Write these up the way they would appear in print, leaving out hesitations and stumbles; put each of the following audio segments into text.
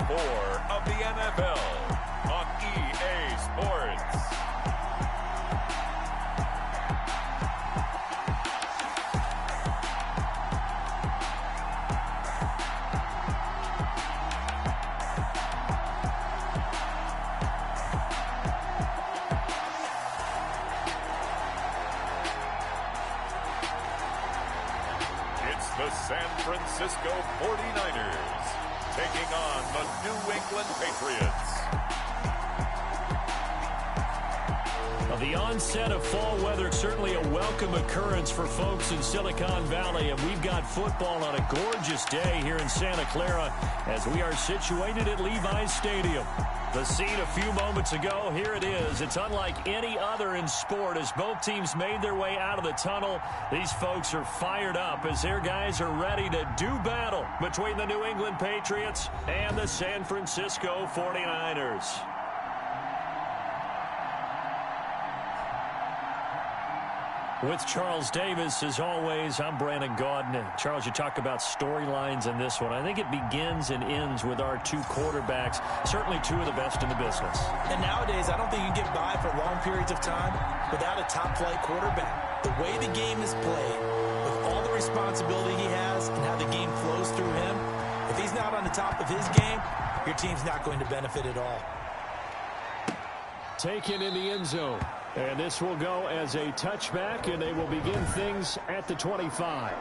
4 of the NFL on EA Sports. The San Francisco 49ers taking on the New England Patriots. Well, the onset of fall weather, certainly a welcome occurrence for folks in Silicon Valley, and we've got football on a gorgeous day here in Santa Clara as we are situated at Levi's Stadium. The scene a few moments ago, here it is. It's unlike any other in sport as both teams made their way out of the tunnel. These folks are fired up as their guys are ready to do battle between the New England Patriots and the San Francisco 49ers. With Charles Davis, as always, I'm Brandon Gaudin. Charles, you talk about storylines in this one. I think it begins and ends with our two quarterbacks, certainly two of the best in the business. And nowadays, I don't think you can get by for long periods of time without a top-flight quarterback. The way the game is played, with all the responsibility he has and how the game flows through him, if he's not on the top of his game, your team's not going to benefit at all. Taken in the end zone. And this will go as a touchback, and they will begin things at the 25.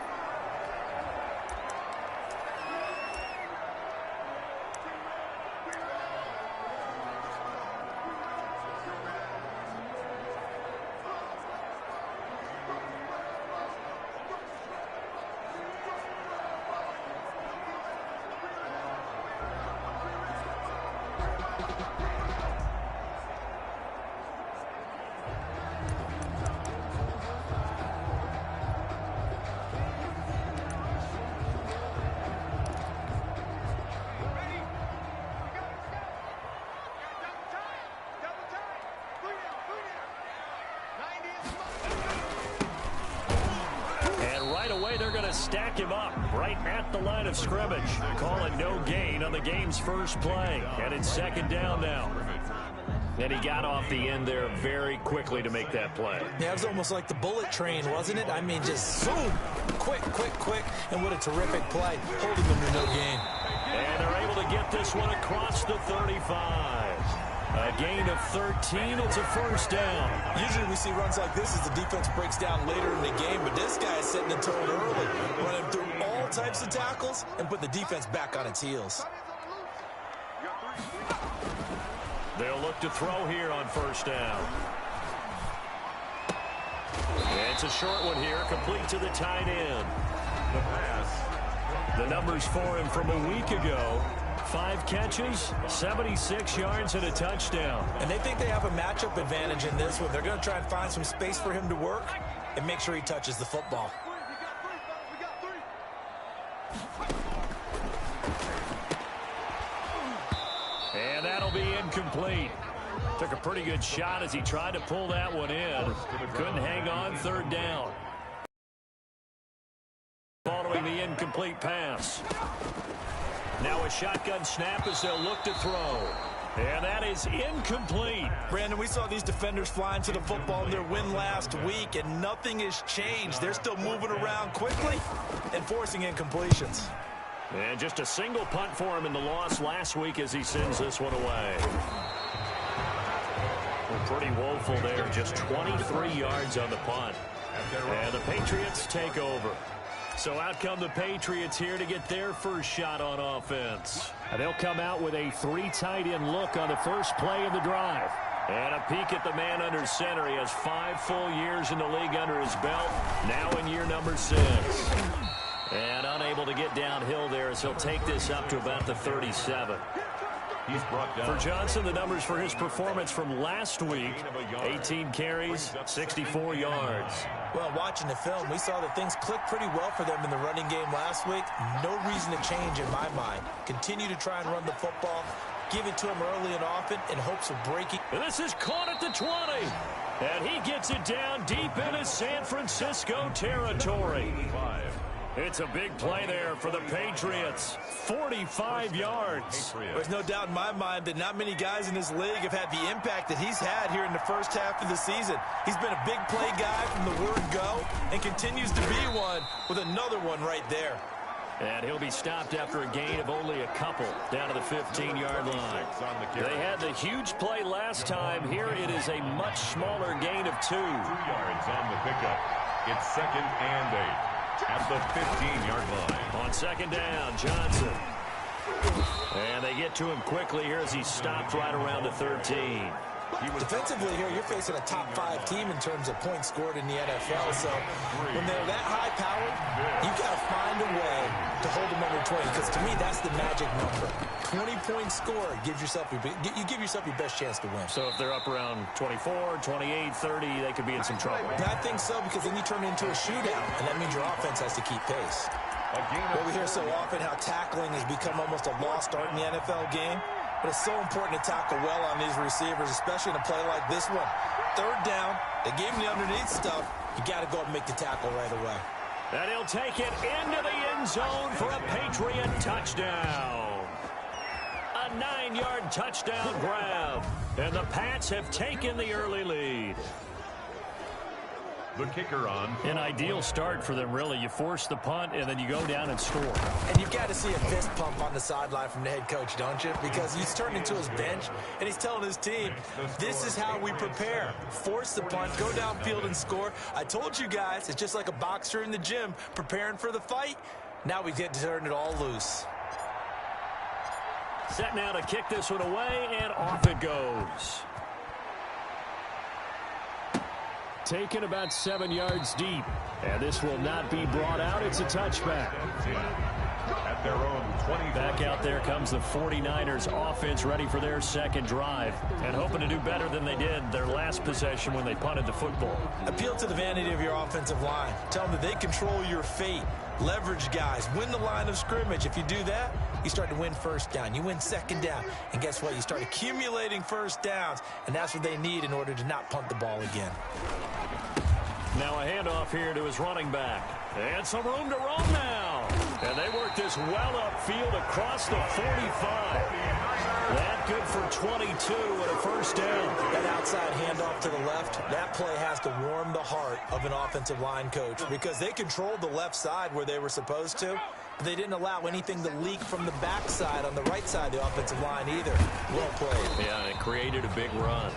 They're going to stack him up right at the line of scrimmage. Call it no gain on the game's first play. And it's second down now. And he got off the end there very quickly to make that play. Yeah, it was almost like the bullet train, wasn't it? I mean, just zoom, quick, and what a terrific play, holding them to no gain. And they're able to get this one across the 35. A gain of 13, it's a first down. Usually we see runs like this as the defense breaks down later in the game, but this guy is setting the tone early, running through all types of tackles and put the defense back on its heels. They'll look to throw here on first down. It's a short one here, complete to the tight end. The pass. The numbers for him from a week ago. 5 catches, 76 yards, and a touchdown. And they think they have a matchup advantage in this one. They're going to try and find some space for him to work and make sure he touches the football. And that'll be incomplete. Took a pretty good shot as he tried to pull that one in. Couldn't hang on, third down. Following the incomplete pass. Now a shotgun snap as they'll look to throw. And that is incomplete. Brandon, we saw these defenders flying to the football in their win last week, and nothing has changed. They're still moving around quickly and forcing incompletions. And just a single punt for him in the loss last week as he sends this one away. Pretty woeful there, just 23 yards on the punt. And the Patriots take over. So out come the Patriots here to get their first shot on offense. And they'll come out with a 3 tight end look on the first play of the drive. And a peek at the man under center. He has 5 full years in the league under his belt, now in year number 6. And unable to get downhill there as he'll take this up to about the 37. He's brought down. For Johnson, the numbers for his performance from last week, 18 carries, 64 yards. Well, watching the film, we saw that things clicked pretty well for them in the running game last week. No reason to change in my mind. Continue to try and run the football, give it to him early and often in hopes of breaking. And this is caught at the 20. And he gets it down deep into San Francisco territory. It's a big play there for the Patriots. 45 yards. There's no doubt in my mind that not many guys in this league have had the impact that he's had here in the first half of the season. He's been a big play guy from the word go and continues to be one with another one right there. And he'll be stopped after a gain of only a couple down to the 15-yard line. They had the huge play last time. Here it is a much smaller gain of 2. 2 yards on the pickup. It's 2nd and 8 at the 15-yard line. On 2nd down, Johnson. And they get to him quickly here as he stopped right around the 13. Defensively here, you're facing a top 5 team in terms of points scored in the NFL. So when they're that high-powered, you got to find a way to hold them under 20. Because to me, that's the magic number. 20 points scored gives yourself you give yourself your best chance to win. So if they're up around 24, 28, 30, they could be in some trouble. I think so, because then you turn it into a shootout, and that means your offense has to keep pace. Well, we hear so often how tackling has become almost a lost art in the NFL game. But it's so important to tackle well on these receivers, especially in a play like this one. 3rd down, they gave him the underneath stuff. You got to go and make the tackle right away. And he'll take it into the end zone for a Patriot touchdown. A 9-yard touchdown grab. And the Pats have taken the early lead. The kicker on. An ideal start for them, really. You force the punt, and then you go down and score. And you've got to see a fist pump on the sideline from the head coach, don't you? Because he's turned into his bench, and he's telling his team, this is how we prepare. Force the punt, go downfield and score. I told you guys, it's just like a boxer in the gym preparing for the fight. Now we get to turn it all loose. Set now to kick this one away, and off it goes. Taken about 7 yards deep. And this will not be brought out. It's a touchback. At their own 20. Back out there comes the 49ers offense, ready for their second drive. And hoping to do better than they did their last possession when they punted the football. Appeal to the vanity of your offensive line. Tell them that they control your fate. Leverage guys. Win the line of scrimmage. If you do that, you start to win 1st down. You win 2nd down. And guess what? You start accumulating 1st downs. And that's what they need in order to not punt the ball again. Now a handoff here to his running back. And some room to roam now. And they work this well upfield across the 45. That good for 22 and a 1st down. That outside handoff to the left, that play has to warm the heart of an offensive line coach because they controlled the left side where they were supposed to, but they didn't allow anything to leak from the backside on the right side of the offensive line either. Well played. Yeah, and it created a big run.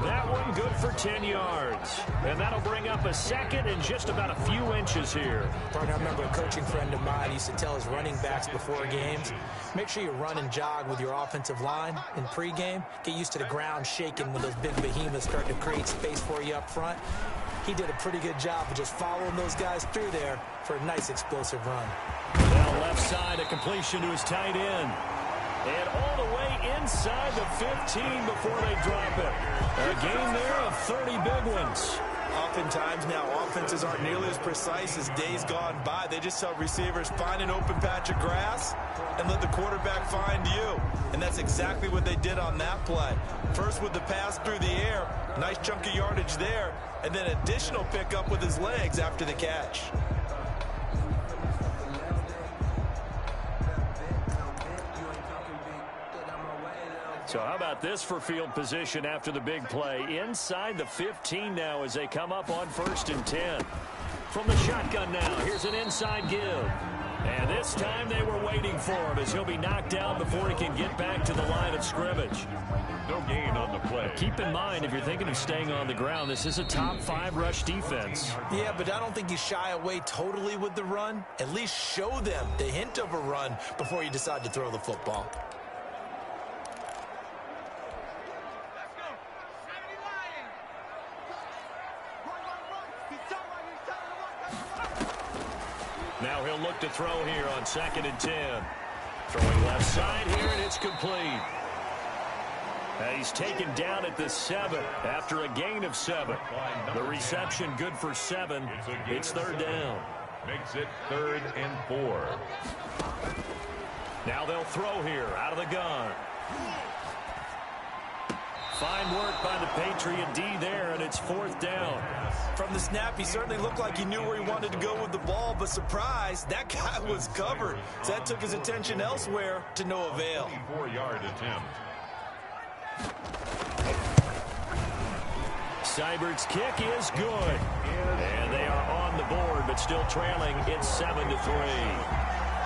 That one good for 10 yards. And that'll bring up a 2nd and just about a few inches here. Partner, I remember a coaching friend of mine used to tell his running backs before games, make sure you run and jog with your offensive line in pregame. Get used to the ground shaking when those big behemoths start to create space for you up front. He did a pretty good job of just following those guys through there for a nice explosive run. Now left side, a completion to his tight end. And all the way inside the 15 before they drop it. A gain there of 30 big ones. Oftentimes now, offenses aren't nearly as precise as days gone by. They just tell receivers, find an open patch of grass and let the quarterback find you. And that's exactly what they did on that play. First with the pass through the air, nice chunk of yardage there, and then additional pickup with his legs after the catch. So how about this for field position after the big play? Inside the 15 now as they come up on 1st and 10. From the shotgun now, here's an inside give. And this time they were waiting for him as he'll be knocked down before he can get back to the line of scrimmage. No gain on the play. Keep in mind, if you're thinking of staying on the ground, this is a top 5 rush defense. Yeah, but I don't think you shy away totally with the run. At least show them the hint of a run before you decide to throw the football. Now he'll look to throw here on 2nd and 10. Throwing left side here, and it's complete. And he's taken down at the 7 after a gain of 7. The reception good for 7. It's 3rd down. Makes it 3rd and 4. Now they'll throw here out of the gun. Fine work by the Patriot D there, and it's 4th down. From the snap, he certainly looked like he knew where he wanted to go with the ball, but surprise, that guy was covered. So that took his attention elsewhere to no avail. 4-yard attempt. Seibert's kick is good. And they are on the board, but still trailing. It's 7-3.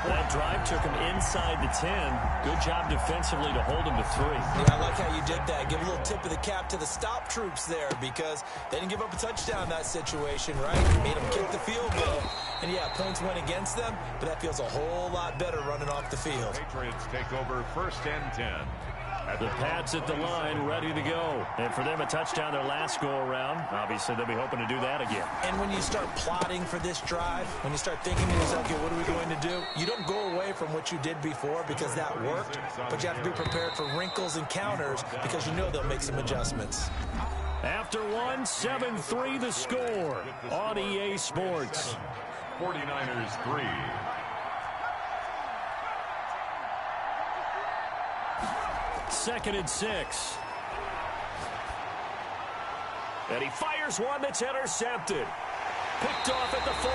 That drive took him inside the 10. Good job defensively to hold him to 3. Yeah, I like how you did that. Give a little tip of the cap to the stop troops there because they didn't give up a touchdown in that situation, right? Made them kick the field goal. And, yeah, points went against them, but that feels a whole lot better running off the field. Patriots take over 1st and 10. The Pats at the line, ready to go. And for them, a touchdown their last go-around. Obviously, they'll be hoping to do that again. And when you start plotting for this drive, when you start thinking to yourself, okay, what are we going to do? You don't go away from what you did before because that worked, but you have to be prepared for wrinkles and counters because you know they'll make some adjustments. After one, 7-3 the score on EA Sports. 49ers 3. Second and 6. And he fires one that's intercepted. Picked off at the 40.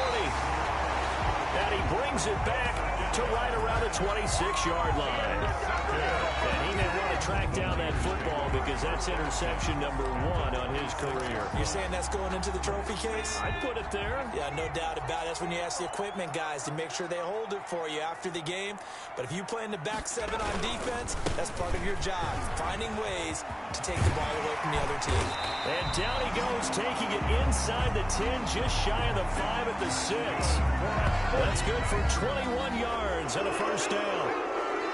And he brings it back to right around the 26-yard line. And he may want to track down that football because that's interception number 1 on his career. You're saying that's going into the trophy case? I'd put it there. Yeah, no doubt about it. That's when you ask the equipment guys to make sure they hold it for you after the game. But if you play in the back 7 on defense, that's part of your job, finding ways to take the ball away from the other team. And down he goes, taking it inside the 10, just shy of the 5 at the 6. That's good for 21 yards and a first down.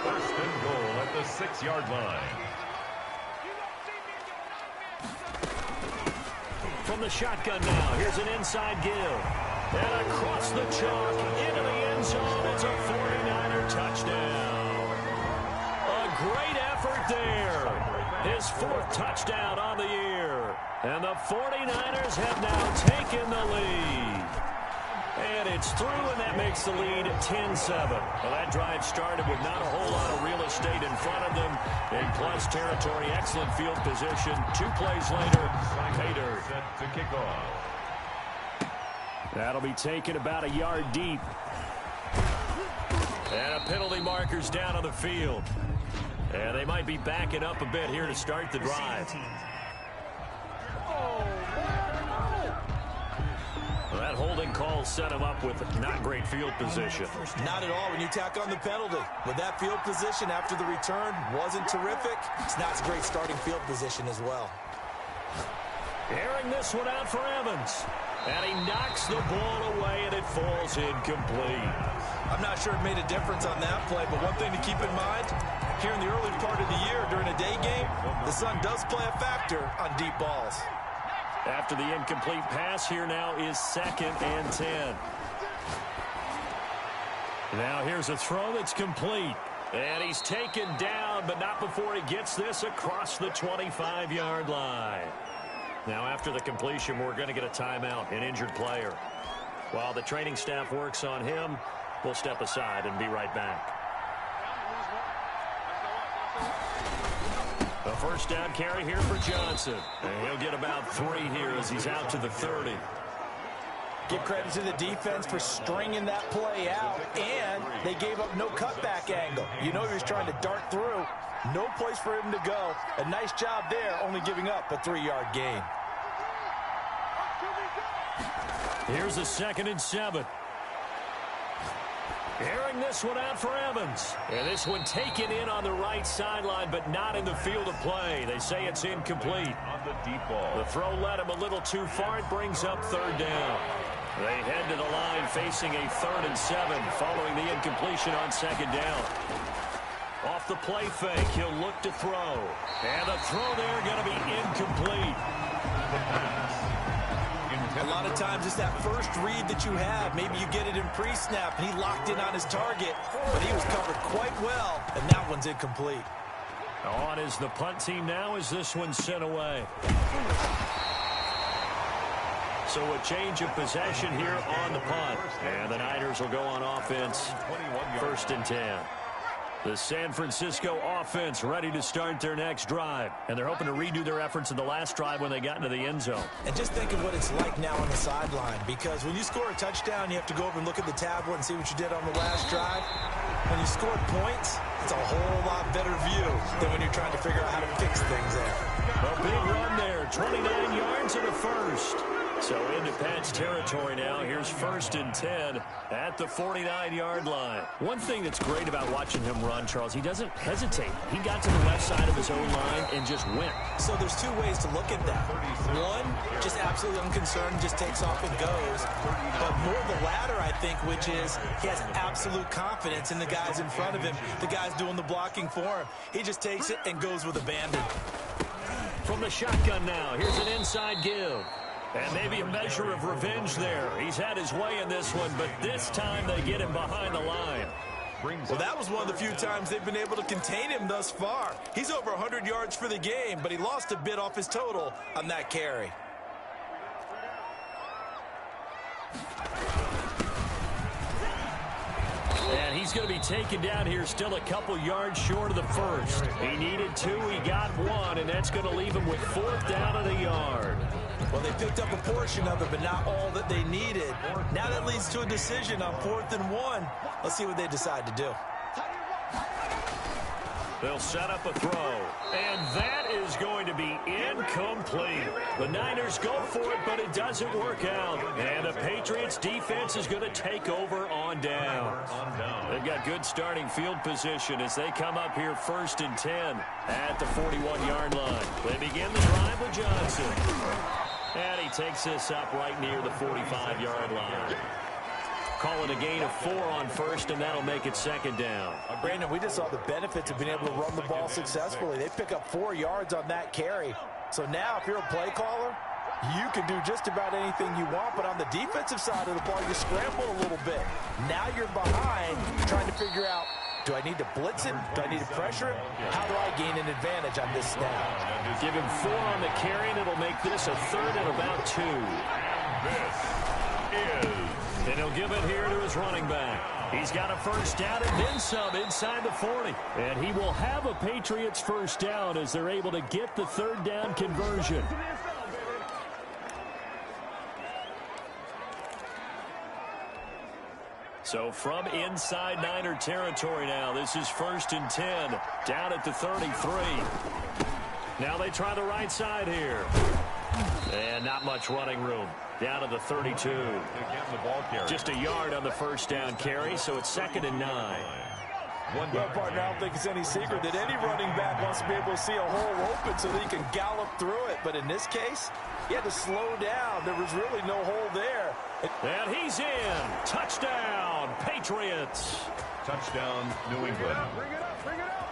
1st and goal at the 6-yard line. From the shotgun now, here's an inside give. And across the chalk, into the end zone, it's a 49er touchdown. A great effort there. His 4th touchdown on the year. And the 49ers have now taken the lead. And it's through, and that makes the lead 10-7. Well, that drive started with not a whole lot of real estate in front of them. In plus territory, excellent field position. 2 plays later, Pater Set to kick off. That'll be taken about a yard deep. And a penalty marker's down on the field. And they might be backing up a bit here to start the drive. Well, that holding call set him up with not great field position. Not at all when you tack on the penalty. With that field position after the return wasn't terrific, it's not a great starting field position as well. Airing this one out for Evans. And he knocks the ball away, and it falls incomplete. I'm not sure it made a difference on that play, but one thing to keep in mind, here in the early part of the year during a day game, the sun does play a factor on deep balls. After the incomplete pass, here now is 2nd and 10. Now here's a throw that's complete. And he's taken down, but not before he gets this across the 25-yard line. Now after the completion, we're going to get a timeout, an injured player. While the training staff works on him, we'll step aside and be right back. A first down carry here for Johnson. And he'll get about 3 here as he's out to the 30. Give credit to the defense for stringing that play out, and they gave up no cutback angle. You know he was trying to dart through. No place for him to go. A nice job there, only giving up a 3-yard gain. Here's a 2nd and 7. Airing this one out for Evans. And this one taken in on the right sideline, but not in the field of play. They say it's incomplete. On the deep ball. The throw led him a little too far. It brings up 3rd down. They head to the line facing a 3rd and 7 following the incompletion on 2nd down. Off the play fake, he'll look to throw. And the throw there going to be incomplete. The pass. A lot of times it's that first read that you have. Maybe you get it in pre-snap, and he locked in on his target, but he was covered quite well, and that one's incomplete. On is the punt team now as this one's sent away. So a change of possession here on the punt. And the Niners will go on offense, 1st and 10. The San Francisco offense ready to start their next drive. And they're hoping to redo their efforts in the last drive when they got into the end zone. And just think of what it's like now on the sideline, because when you score a touchdown, you have to go over and look at the tablet and see what you did on the last drive. When you scored points, it's a whole lot better view than when you're trying to figure out how to fix things there. A big run there, 29 yards and a first. So into Pats territory now. Here's 1st and 10 at the 49-yard line. One thing that's great about watching him run, Charles, he doesn't hesitate. He got to the left side of his own line and just went. So there's two ways to look at that. One, just absolutely unconcerned, just takes off and goes. But more the latter, I think, which is he has absolute confidence in the guys in front of him, the guys doing the blocking for him. He just takes it and goes with abandon. From the shotgun now, here's an inside give. And maybe a measure of revenge there. He's had his way in this one, but this time they get him behind the line. Well, that was one of the few times they've been able to contain him thus far. He's over 100 yards for the game, but he lost a bit off his total on that carry. And he's going to be taken down here, still a couple yards short of the first. He needed 2, he got 1, and that's going to leave him with 4th down at a yard. Well, they picked up a portion of it, but not all that they needed. Now that leads to a decision on 4th and 1. Let's see what they decide to do. They'll set up a throw, and that is going to be incomplete. The Niners go for it, but it doesn't work out. And the Patriots defense is going to take over on downs. They've got good starting field position as they come up here 1st and 10 at the 41-yard line. They begin the drive with Johnson. And he takes this up right near the 45-yard line. Call it a gain of 4 on 1st, and that'll make it 2nd down. Brandon, we just saw the benefits of being able to run the ball successfully. They pick up 4 yards on that carry. So now if you're a play caller, you can do just about anything you want, but on the defensive side of the ball, you scramble a little bit. Now you're behind trying to figure out, do I need to blitz it? Do I need to pressure it? How do I gain an advantage on this snap? Give him 4 on the carry, and it'll make this a 3rd and about 2. This is... And he'll give it here to his running back. He's got a 1st down and then some inside the 40. And he will have a Patriots 1st down as they're able to get the 3rd down conversion. So from inside Niner territory now, this is 1st and 10, down at the 33. Now they try the right side here. And not much running room. Down to the 32. Just a yard on the 1st down carry, so it's 2nd and 9. Well, partner, I don't think it's any secret that any running back wants to be able to see a hole open so that he can gallop through it. But in this case, he had to slow down. There was really no hole there. And he's in. Touchdown, Patriots. Touchdown, New England. Bring it up, bring it up.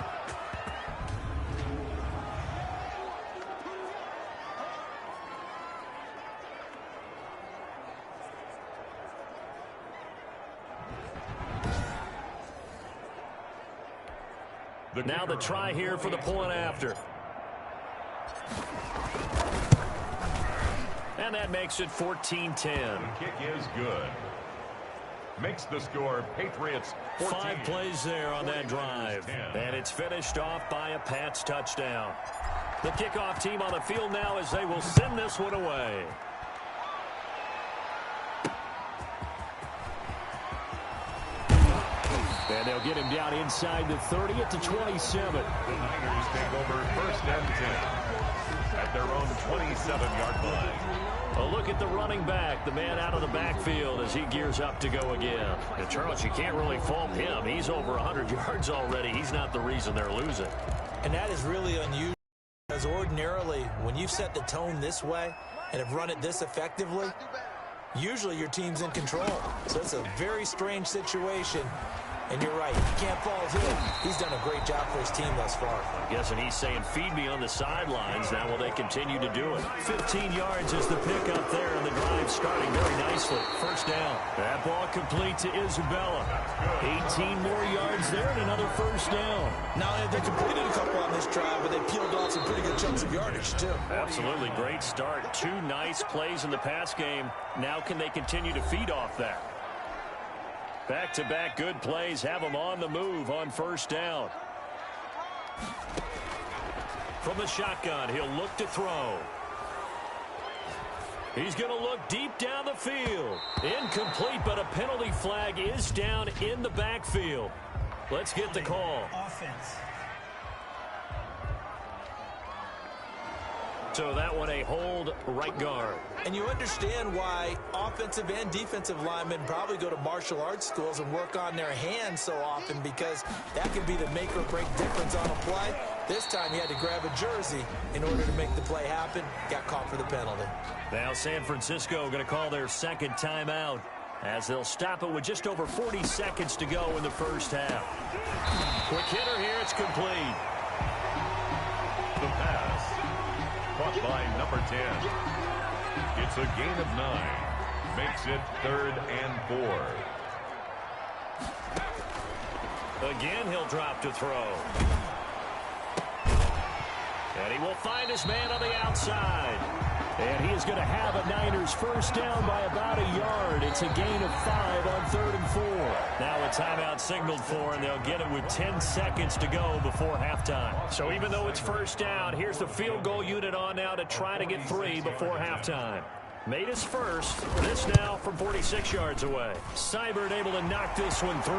Now the try here for the point after. And that makes it 14-10. The kick is good. Makes the score Patriots 14. 5 plays there on that drive. And it's finished off by a Pats touchdown. The kickoff team on the field now as they will send this one away. And they'll get him down inside the 30 at the 27. The Niners take over 1st and 10 at their own 27-yard line. A look at the running back, the man out of the backfield as he gears up to go again. And Charles, you can't really fault him. He's over 100 yards already. He's not the reason they're losing. And that is really unusual, because ordinarily, when you've set the tone this way and have run it this effectively, usually your team's in control. So it's a very strange situation. And you're right, you can't fault him. He's done a great job for his team thus far. I'm guessing he's saying, feed me on the sidelines. Now will they continue to do it? 15 yards is the pickup there, and the drive starting very nicely. 1st down. That ball complete to Isabella. 18 more yards there and another 1st down. Not only have they completed a couple on this drive, but they peeled off some pretty good chunks of yardage, too. Absolutely great start. 2 nice plays in the pass game. Now can they continue to feed off that? Back-to-back good plays have him on the move on first down. From the shotgun, he'll look to throw. He's going to look deep down the field. Incomplete, but a penalty flag is down in the backfield. Let's get the call. Offense. So that one a hold right guard. And you understand why offensive and defensive linemen probably go to martial arts schools and work on their hands so often, because that can be the make or break difference on a play. This time he had to grab a jersey in order to make the play happen. Got caught for the penalty. Now San Francisco going to call their second timeout as they'll stop it with just over 40 seconds to go in the first half. Quick hitter here. It's complete. The pass. Caught by number 10. It's a gain of 9. Makes it 3rd and 4. Again, he'll drop to throw. And he will find his man on the outside. And he is going to have a Niners first down by about a yard. It's a gain of 5 on 3rd and 4. Now a timeout signaled for, and they'll get it with 10 seconds to go before halftime. So even though it's first down, here's the field goal unit on now to try to get 3 before halftime. Made his first. This now from 46 yards away. Seibert able to knock this one through.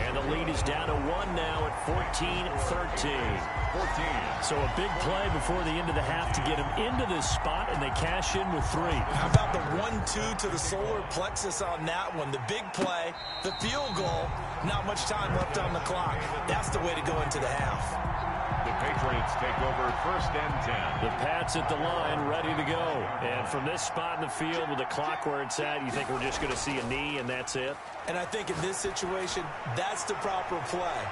And the lead is down to 1 now at 14-13. 14. So a big play before the end of the half to get him into this spot, and they cash in with 3. How about the 1-2 to the solar plexus on that one? The big play, the field goal, not much time left on the clock. That's the way to go into the half. The Patriots take over 1st and 10. The Pats at the line, ready to go. And from this spot in the field with the clock where it's at, you think we're just going to see a knee and that's it? And I think in this situation, that's the proper play.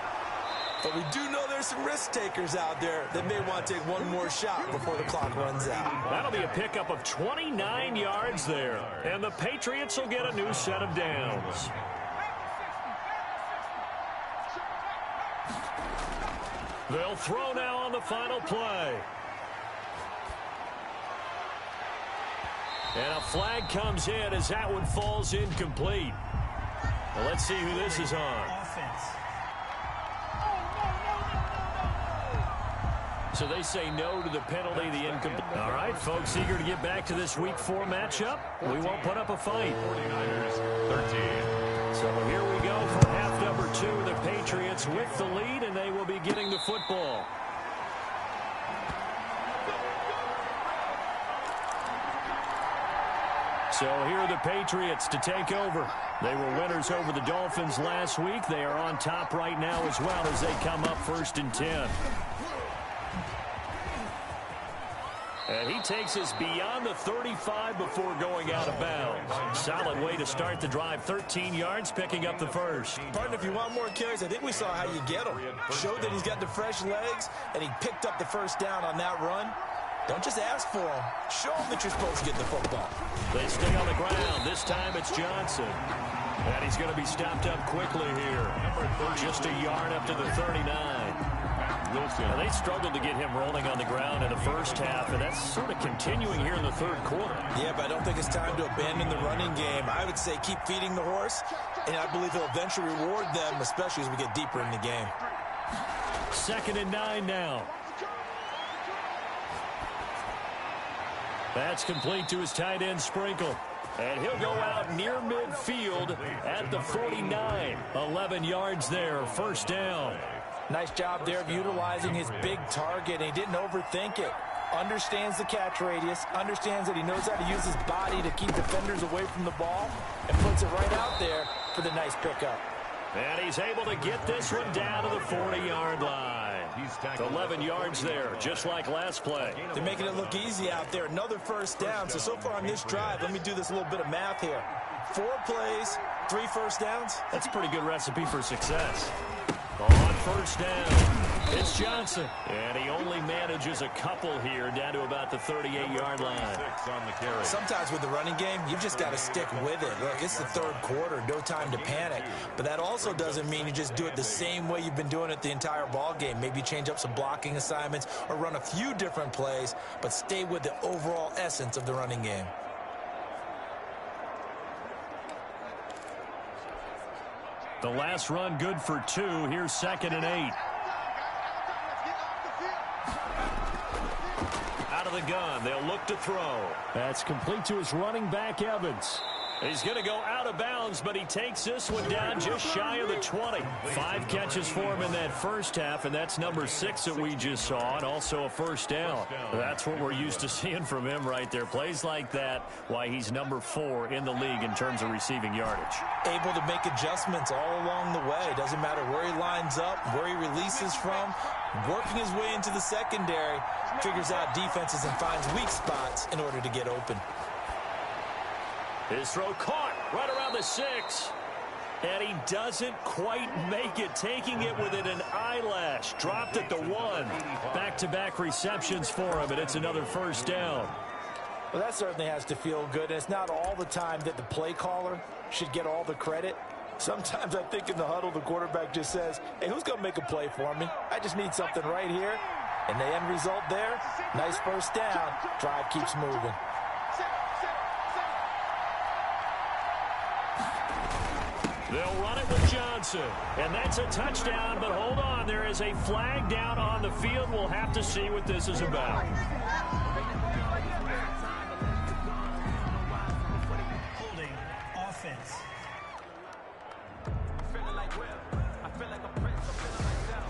But we do know there's some risk takers out there that may want to take one more shot before the clock runs out. That'll be a pickup of 29 yards there. And the Patriots will get a new set of downs. They'll throw now on the final play. And a flag comes in as that one falls incomplete. Well, let's see who this is on. Offense. So they say no to the penalty, the incomplete. All right, folks, eager to get back to this Week 4 matchup. We won't put up a fight. 49ers 13. So here we go for half number 2. The Patriots with the lead, and they will be getting the football. So here are the Patriots to take over. They were winners over the Dolphins last week. They are on top right now as well as they come up 1st and 10. And he takes us beyond the 35 before going out of bounds. Solid way to start the drive. 13 yards, picking up the first. Partner, if you want more carries, I think we saw how you get him. Showed that he's got the fresh legs, and he picked up the first down on that run. Don't just ask for him. Show him that you're supposed to get the football. They stay on the ground. This time it's Johnson. And he's going to be stopped up quickly here. Just a yard up to the 39. Wilson. Now, they struggled to get him rolling on the ground in the first half, and that's sort of continuing here in the 3rd quarter. Yeah, but I don't think it's time to abandon the running game. I would say keep feeding the horse, and I believe he'll eventually reward them, especially as we get deeper in the game. 2nd and 9 now. That's complete to his tight end, Sprinkle. And he'll go out near midfield at the 49. 11 yards there, first down. Nice job there of utilizing his big target. He didn't overthink it. Understands the catch radius. Understands that he knows how to use his body to keep defenders away from the ball. And puts it right out there for the nice pickup. And he's able to get this one down to the 40-yard line. 11 yards there, just like last play. They're making it look easy out there. Another first down. So far on this drive, let me do this little bit of math here. 4 plays, 3 first downs. That's a pretty good recipe for success. On first down, it's Johnson. And he only manages a couple here down to about the 38-yard line. Sometimes with the running game, you've just got to stick with it. Look, it's the 3rd quarter, no time to panic. But that also doesn't mean you just do it the same way you've been doing it the entire ball game. Maybe change up some blocking assignments or run a few different plays, but stay with the overall essence of the running game. The last run good for 2. Here's 2nd and 8. Out of the gun. They'll look to throw. That's complete to his running back, Evans. He's going to go out of bounds, but he takes this one down just shy of the 20. 5 catches for him in that first half, and that's number 6 that we just saw, and also a first down. That's what we're used to seeing from him right there. Plays like that, why he's number 4 in the league in terms of receiving yardage. Able to make adjustments all along the way. Doesn't matter where he lines up, where he releases from. Working his way into the secondary, figures out defenses and finds weak spots in order to get open. His throw caught right around the 6. And he doesn't quite make it, taking it within an eyelash. Dropped at the 1. Back-to-back receptions for him, and it's another first down. Well, that certainly has to feel good, and it's not all the time that the play caller should get all the credit. Sometimes I think in the huddle, the quarterback just says, hey, who's going to make a play for me? I just need something right here. And the end result there, nice first down. Drive keeps moving. They'll run it with Johnson, and that's a touchdown, but hold on, there is a flag down on the field. We'll have to see what this is about. Holding offense.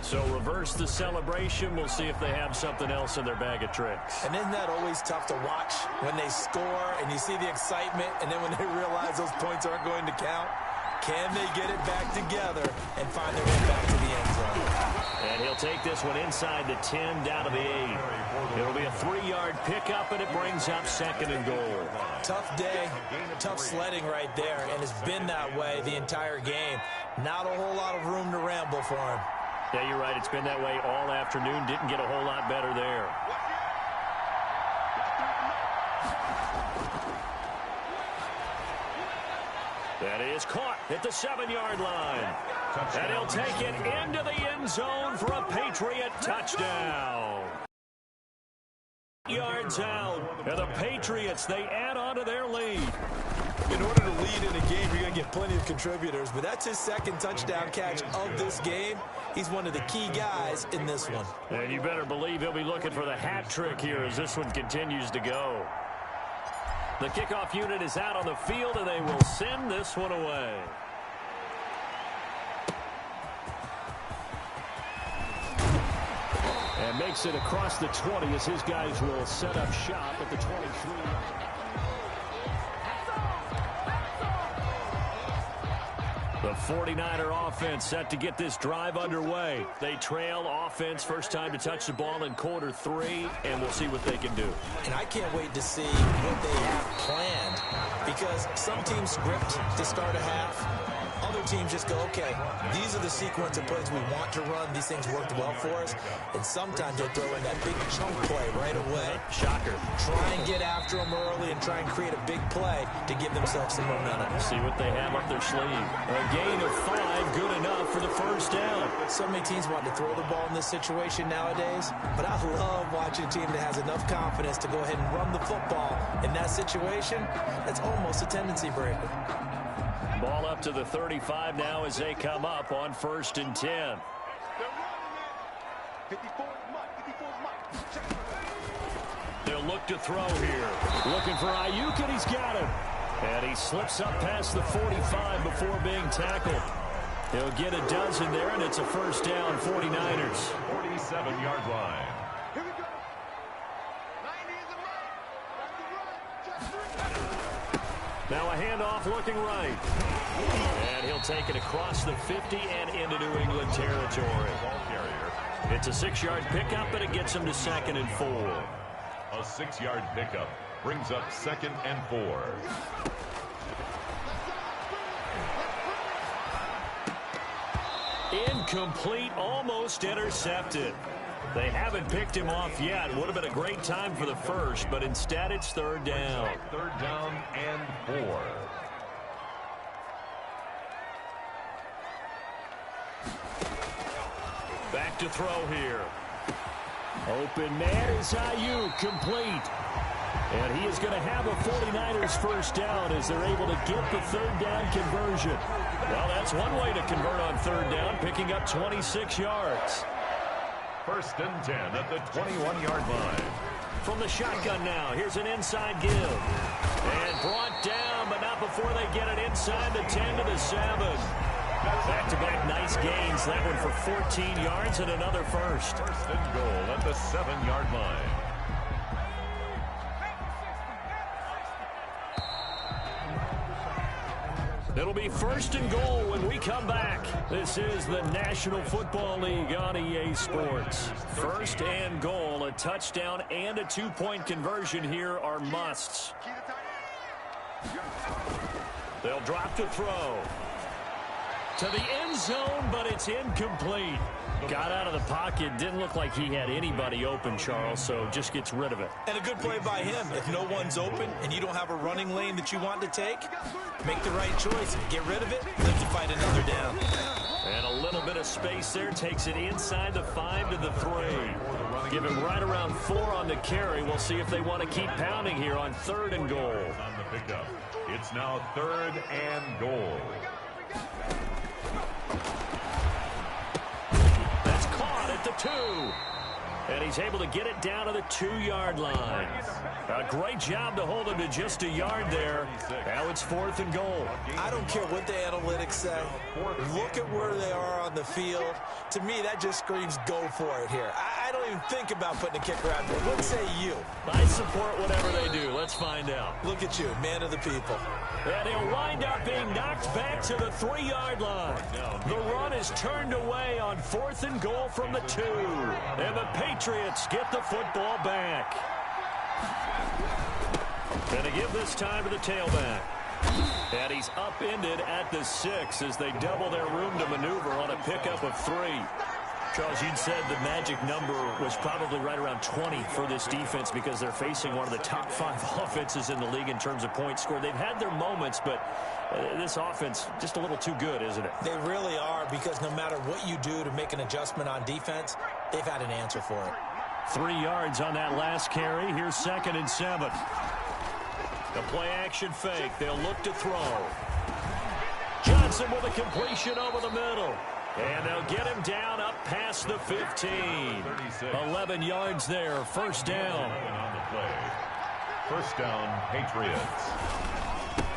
So reverse the celebration. We'll see if they have something else in their bag of tricks. And isn't that always tough to watch when they score and you see the excitement, and then when they realize those points aren't going to count? Can they get it back together and find their way back to the end zone? And he'll take this one inside the 10, down to the 8. It'll be a 3-yard pickup, and it brings up 2nd and goal. Tough day, tough sledding right there, and it's been that way the entire game. Not a whole lot of room to ramble for him. Yeah, you're right. It's been that way all afternoon. Didn't get a whole lot better there. That is caught at the 7-yard line. And he'll take it into the end zone for a Patriot touchdown. Yards out. And the Patriots, they add on to their lead. In order to lead in a game, you're going to get plenty of contributors, but that's his 2nd touchdown catch of this game. He's one of the key guys in this one. And you better believe he'll be looking for the hat trick here as this one continues to go. The kickoff unit is out on the field, and they will send this one away. And makes it across the 20 as his guys will set up shop at the 23. The 49er offense set to get this drive underway. They trail offense, first time to touch the ball in quarter 3, and we'll see what they can do. And I can't wait to see what they have planned, because some teams script to start a half. Other teams just go, okay, these are the sequence of plays we want to run. These things worked well for us. And sometimes they throw in that big chunk play right away. Shocker. Try and get after them early and try and create a big play to give themselves some momentum. See what they have up their sleeve. A gain of 5, good enough for the first down. So many teams want to throw the ball in this situation nowadays, but I love watching a team that has enough confidence to go ahead and run the football in that situation. That's almost a tendency breaker. Ball up to the 35 now as they come up on 1st and 10. They'll look to throw here. Looking for Ayuk, and he's got him. And he slips up past the 45 before being tackled. He'll get a dozen there, and it's a first down, 49ers. 47-yard line. Now a handoff looking right. And he'll take it across the 50 and into New England territory. It's a 6-yard pickup, but it gets him to 2nd and 4. A 6-yard pickup brings up 2nd and 4. Incomplete, almost intercepted. They haven't picked him off yet. Would have been a great time for the first, but instead it's 3rd down. 3rd down and 4. Back to throw here. Open man is Ayuk, complete. And he is going to have a 49ers first down as they're able to get the third down conversion. Well, that's one way to convert on third down, picking up 26 yards. First and 10 at the 21-yard line. From the shotgun now, here's an inside give. And brought down, but not before they get it inside the 10 to the 7. Back-to-back nice gains. That one for 14 yards and another first. First and goal at the 7-yard line. It'll be first and goal when we come back. This is the National Football League on EA Sports. First and goal, a touchdown and a two-point conversion here are musts. They'll drop to throw. To the end zone, but it's incomplete. Got out of the pocket. Didn't look like he had anybody open, Charles, so just gets rid of it. And a good play by him. If no one's open and you don't have a running lane that you want to take, make the right choice. Get rid of it, live to fight another down. And a little bit of space there. Takes it inside the 5 to the 3. Give him right around 4 on the carry. We'll see if they want to keep pounding here on third and goal. On the pickup. It's now third and goal. That's caught at the 2. And he's able to get it down to the 2-yard line. A great job to hold him to just a yard there. Now it's fourth and goal. I don't care what the analytics say. Look at where they are on the field. To me, that just screams go for it here. I don't even think about putting a kicker out there. What say you? I support whatever they do. Let's find out. Look at you, man of the people. And he'll wind up being knocked back to the 3-yard line. The run is turned away on fourth and goal from the 2. And the Patriots get the football back. Gonna give this time to the tailback. And he's upended at the 6 as they double their room to maneuver on a pickup of 3. Charles, you'd said the magic number was probably right around 20 for this defense because they're facing one of the top 5 offenses in the league in terms of points scored. They've had their moments, but this offense just a little too good, isn't it? They really are, because no matter what you do to make an adjustment on defense, they've had an answer for it. 3 yards on that last carry. Here's second and 7. The play-action fake. They'll look to throw. Johnson with a completion over the middle. And they'll get him down up past the 15. 11 yards there. First down. On the play. First down, Patriots.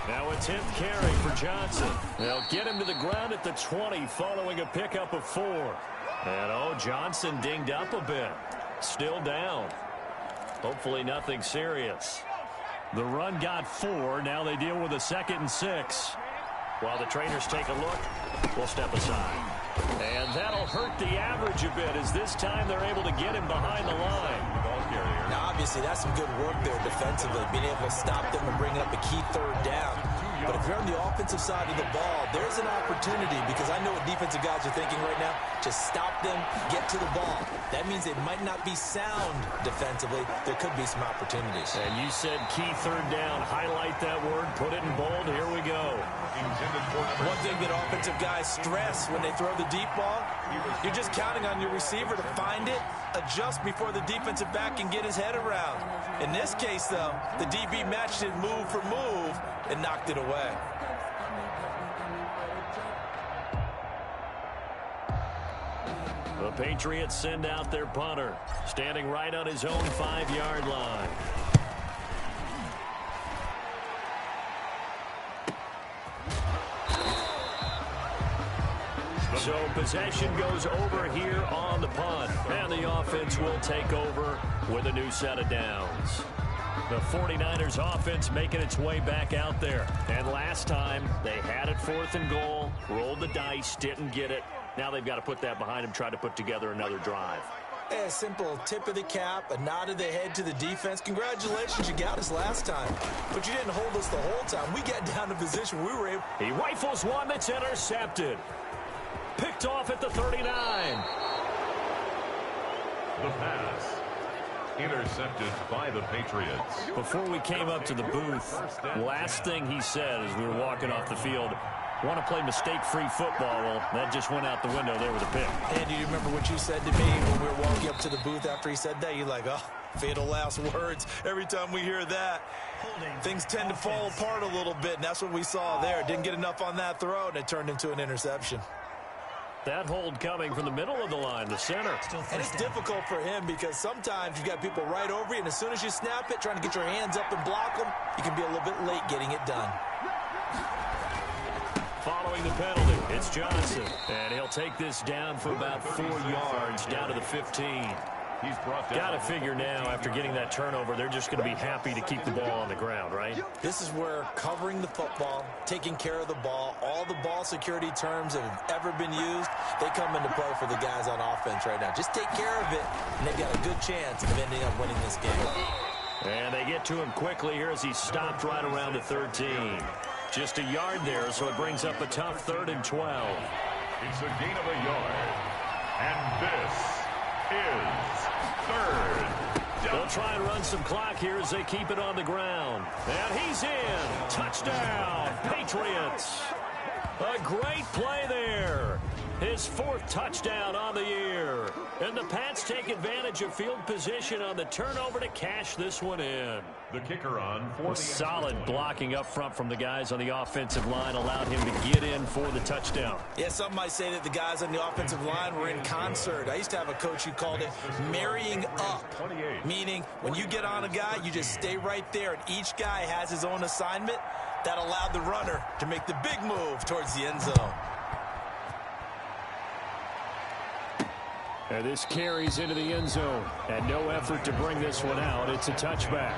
Now a 10th carry for Johnson. They'll get him to the ground at the 20 following a pickup of 4. And, Johnson dinged up a bit. Still down. Hopefully nothing serious. The run got 4. Now they deal with a 2nd and 6. While the trainers take a look, we'll step aside. And that'll hurt the average a bit as this time they're able to get him behind the line. Now, obviously, that's some good work there defensively, being able to stop them and bring up a key third down. But if you're on the offensive side of the ball, there's an opportunity, because I know what defensive guys are thinking right now. Just stop them, get to the ball. That means they might not be sound defensively. There could be some opportunities. And you said key third down. Highlight that word. Put it in bold. Here we go. One thing that offensive guys stress when they throw the deep ball, you're just counting on your receiver to find it, adjust before the defensive back can get his head around. In this case, though, the DB matched it move for move and knocked it away. The Patriots send out their punter, standing right on his own 5-yard line. So possession goes over here on the punt, and the offense will take over with a new set of downs. The 49ers offense making its way back out there. And last time, they had it 4th and goal, rolled the dice, didn't get it. Now they've got to put that behind them, try to put together another drive. A simple tip of the cap, a nod of the head to the defense. Congratulations, you got us last time. But you didn't hold us the whole time. We got down to position we were able. He rifles one that's intercepted. Picked off at the 39. The pass. Intercepted by the Patriots. Before we came up to the booth, last thing he said as we were walking off the field, want to play mistake-free football. Well, that just went out the window there with a pick. And do you remember what you said to me when we were walking up to the booth after he said that? You're like, oh, Fatal last words. Every time we hear that, things tend to fall apart a little bit, and that's what we saw there. Didn't get enough on that throw, and it turned into an interception. That hold coming from the middle of the line, the center. And it's difficult for him because sometimes you got people right over you, and as soon as you snap it, trying to get your hands up and block them, you can be a little bit late getting it done. Following the penalty, it's Johnson. And he'll take this down for about 4 yards, down to the 15. He's brought down. Got to figure now, after getting that turnover, they're just going to be happy to keep the ball on the ground, right? This is where covering the football, taking care of the ball, all the ball security terms that have ever been used, they come into play for the guys on offense right now. Just take care of it, and they've got a good chance of ending up winning this game. And they get to him quickly here as he stopped right around the 13. Just a yard there, so it brings up a tough 3rd and 12. It's a gain of a yard. And this is 3rd down. They'll try and run some clock here as they keep it on the ground. And he's in. Touchdown, Patriots. A great play there. His 4th touchdown on the year. And the Pats take advantage of field position on the turnover to cash this one in. The kicker on for the solid blocking up front from the guys on the offensive line allowed him to get in for the touchdown. Yeah, some might say that the guys on the offensive line were in concert. I used to have a coach who called it marrying up, meaning when you get on a guy, you just stay right there, and each guy has his own assignment. That allowed the runner to make the big move towards the end zone. And this carries into the end zone. And no effort to bring this one out. It's a touchback.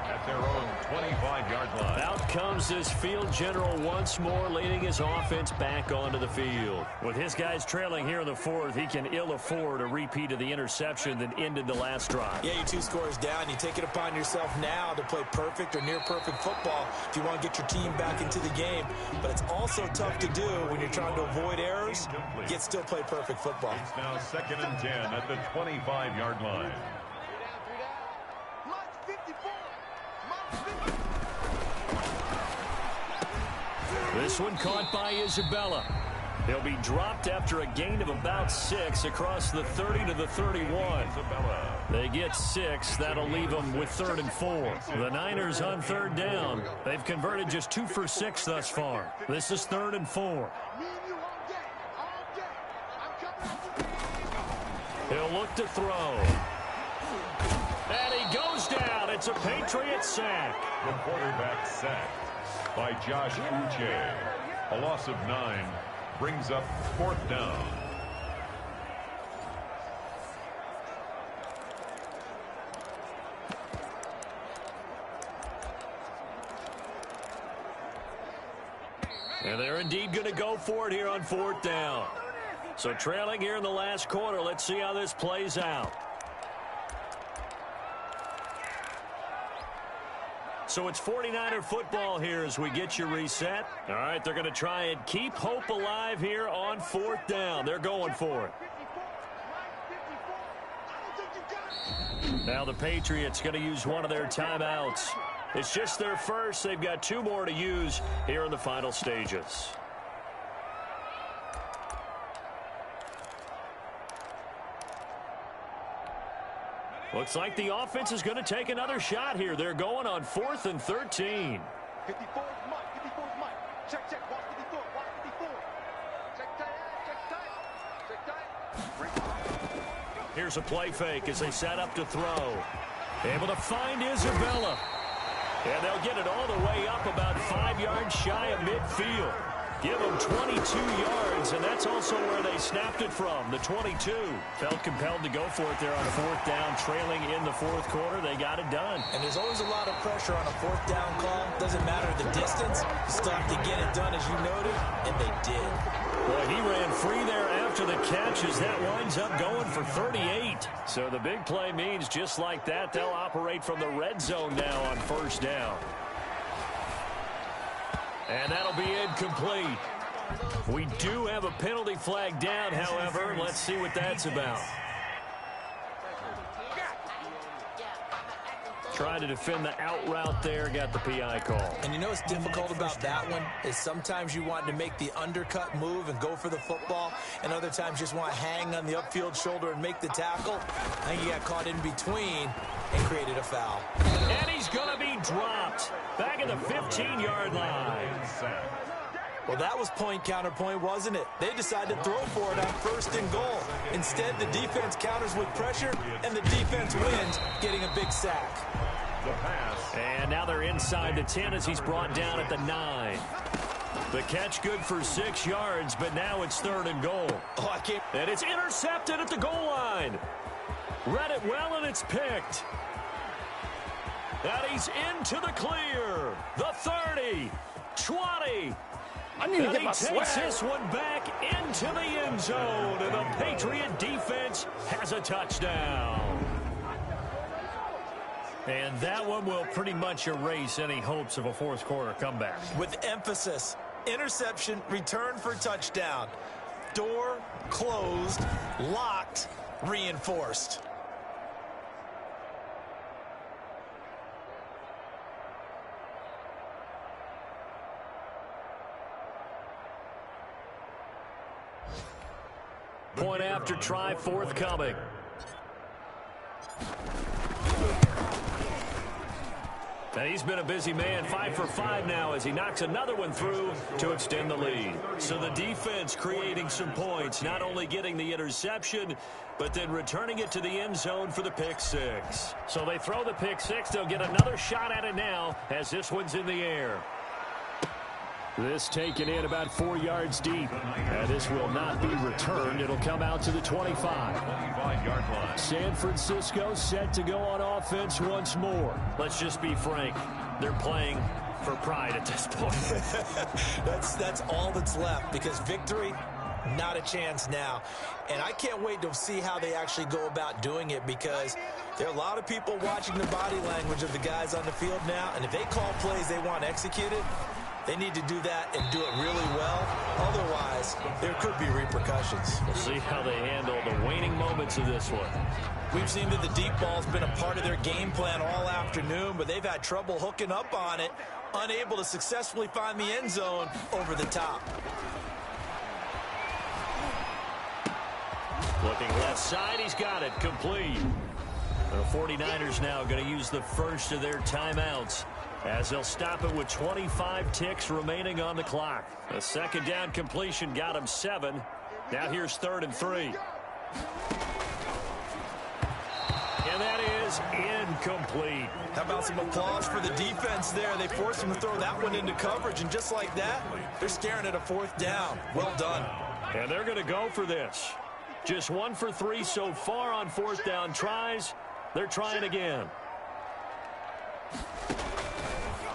At their own 25-yard line. Out comes this field general once more, leading his offense back onto the field. With his guys trailing here in the 4th, he can ill afford a repeat of the interception that ended the last drive. Yeah, you're 2 scores down. You take it upon yourself now to play perfect or near-perfect football if you want to get your team back into the game. But it's also tough to do when you're trying to avoid errors, yet still play perfect football. It's now 2nd and 10 at the 25-yard line. This one caught by Isabella. He'll be dropped after a gain of about 6 across the 30 to the 31. They get 6. That'll leave them with 3rd and 4. The Niners on 3rd down. They've converted just 2 for 6 thus far. This is 3rd and 4. He'll look to throw. And he goes down. It's a Patriot sack. The quarterback sacked by Josh Uche. A loss of 9 brings up 4th down. And they're indeed going to go for it here on 4th down. So trailing here in the last quarter, let's see how this plays out. So it's 49er football here as we get you reset. All right, they're going to try and keep hope alive here on 4th down. They're going for it. Now the Patriots going to use one of their timeouts. It's just their first. They've got 2 more to use here in the final stages. Looks like the offense is going to take another shot here. They're going on 4th and 13. 54 is Mike. 54 is Mike. Check, check. Watch 54. Watch 54. Check tight. Check tight. Here's a play fake as they set up to throw. Able to find Isabella. And they'll get it all the way up about 5 yards shy of midfield. Give them 22 yards, and that's also where they snapped it from, the 22. Felt compelled to go for it there on 4th down, trailing in the 4th quarter. They got it done. And there's always a lot of pressure on a 4th down call. Doesn't matter the distance. You still have to get it done, as you noted, and they did. Boy, he ran free there after the catch as that winds up going for 38. So the big play means just like that, they'll operate from the red zone now on 1st down. And that'll be incomplete. We do have a penalty flag down, however. Let's see what that's about. Trying to defend the out route there, got the PI call. And you know what's difficult about that one is sometimes you want to make the undercut move and go for the football, and other times you just want to hang on the upfield shoulder and make the tackle. I think he got caught in between and created a foul. And he's going to be dropped back at the 15-yard line. Well, that was point counterpoint, wasn't it? They decided to throw for it on 1st and goal. Instead, the defense counters with pressure, and the defense wins, getting a big sack. The pass. And now they're inside the 10 as he's brought down at the 9. The catch good for 6 yards, but now it's 3rd and goal. Oh, I can't. And it's intercepted at the goal line. Read it well, and it's picked. And he's into the clear. The 30, 20. I need to And get he my takes swag. this one back into the end zone, and the Patriot defense has a touchdown. And that one will pretty much erase any hopes of a fourth quarter comeback. With emphasis, interception, return for touchdown. Door closed, locked, reinforced. Point after try forthcoming. And he's been a busy man, 5 for 5 now as he knocks another one through to extend the lead. So the defense creating some points, not only getting the interception, but then returning it to the end zone for the pick 6. So they throw the pick 6. They'll get another shot at it now as this one's in the air. This taken in about 4 yards deep. And this will not be returned. It'll come out to the 25. 25-yard line. San Francisco set to go on offense once more. Let's just be frank. They're playing for pride at this point. That's all that's left, because victory, not a chance now. And I can't wait to see how they actually go about doing it, because there are a lot of people watching the body language of the guys on the field now, and if they call plays they want executed, they need to do that and do it really well. Otherwise, there could be repercussions. We'll see how they handle the waning moments of this one. We've seen that the deep ball's been a part of their game plan all afternoon, but they've had trouble hooking up on it, unable to successfully find the end zone over the top. Looking left side, he's got it, complete. The 49ers now going to use the first of their timeouts, as they'll stop it with 25 ticks remaining on the clock. A second down completion got him 7. Now here's 3rd and 3. And that is incomplete. How about some applause for the defense there? They forced him to throw that one into coverage, and just like that, they're staring at a 4th down. Well done. And they're going to go for this. Just 1 for 3 so far on 4th down tries. They're trying again.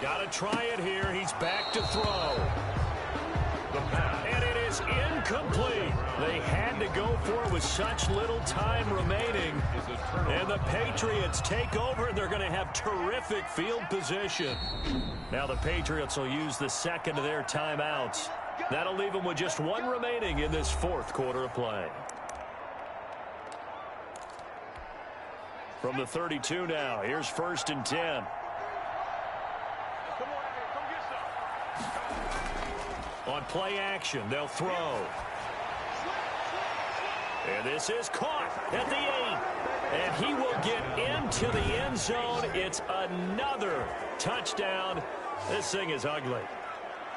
Got to try it here. He's back to throw. And it is incomplete. They had to go for it with such little time remaining. And the Patriots take over, and they're going to have terrific field position. Now the Patriots will use the second of their timeouts. That'll leave them with just 1 remaining in this 4th quarter of play. From the 32 now, here's 1st and 10. On play action, they'll throw. And this is caught at the 8. And he will get into the end zone. It's another touchdown. This thing is ugly.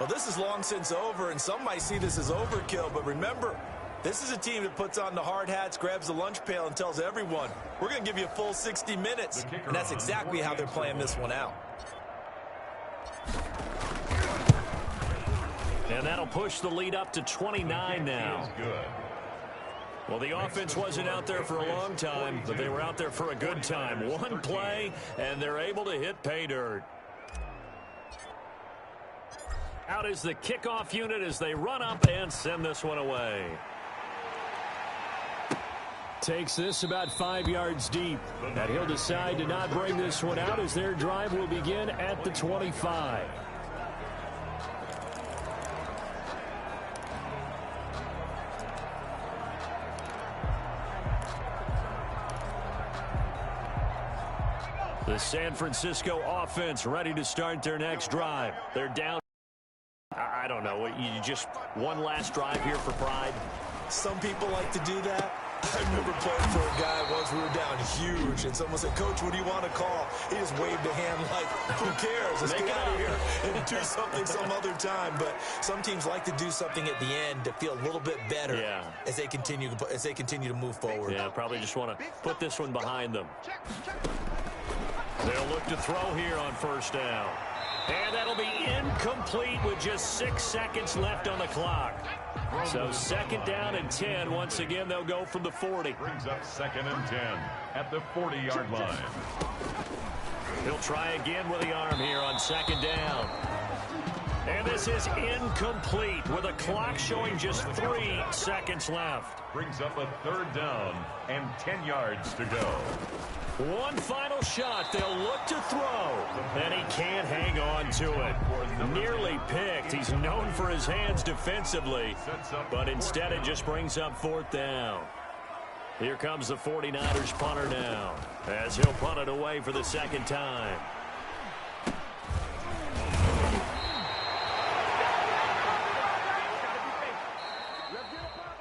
Well, this is long since over, and some might see this as overkill, but remember, this is a team that puts on the hard hats, grabs the lunch pail, and tells everyone, we're going to give you a full 60 minutes. And that's exactly how they're playing this one out. And that'll push the lead up to 29 now. Well, the offense wasn't out there for a long time, but they were out there for a good time. 1 play, and they're able to hit pay dirt. Out is the kickoff unit as they run up and send this one away. Takes this about 5 yards deep. And he'll decide to not bring this one out as their drive will begin at the 25. The San Francisco offense ready to start their next drive. They're down. I don't know. You just one last drive here for pride? Some people like to do that. I remember playing for a guy once. We were down huge, and someone said, "Coach, what do you want to call?" He just waved a hand like, "Who cares? Let's get out of here and do something some other time." But some teams like to do something at the end to feel a little bit better as they continue to move forward. Yeah, probably just want to put this one behind them. They'll look to throw here on first down. And that'll be incomplete with just 6 seconds left on the clock. So second down and 10. Once again, they'll go from the 40. Brings up second and 10 at the 40-yard line. He'll try again with the arm here on second down. And this is incomplete with a clock showing just 3 seconds left. Brings up a third down and 10 yards to go. One final shot. They'll look to throw. And he can't hang on to it. Nearly picked. He's known for his hands defensively. But instead it just brings up fourth down. Here comes the 49ers punter now, as he'll punt it away for the second time.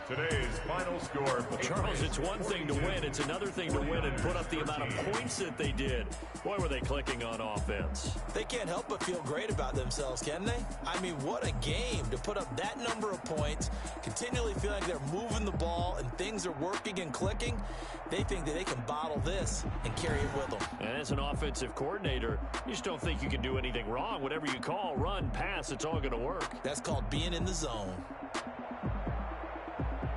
Today's final score. Charles, it's one thing to win. It's another thing to win and put up the amount of points that they did. Boy, were they clicking on offense. They can't help but feel great about themselves, can they? I mean, what a game to put up that number of points, continually feel like they're moving the ball and things are working and clicking. They think that they can bottle this and carry it with them. And as an offensive coordinator, you just don't think you can do anything wrong. Whatever you call, run, pass, it's all going to work. That's called being in the zone.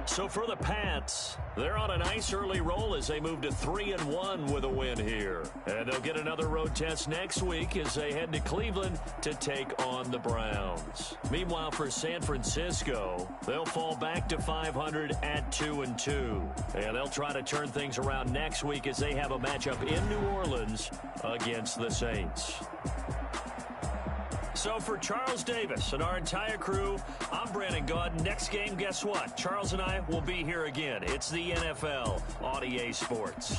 So for the Pats, they're on a nice early roll as they move to 3-1 with a win here. And they'll get another road test next week as they head to Cleveland to take on the Browns. Meanwhile, for San Francisco, they'll fall back to 500 at 2-2. And they'll try to turn things around next week as they have a matchup in New Orleans against the Saints. So for Charles Davis and our entire crew, I'm Brandon Gaudin. Next game, guess what? Charles and I will be here again. It's the NFL on EA Sports.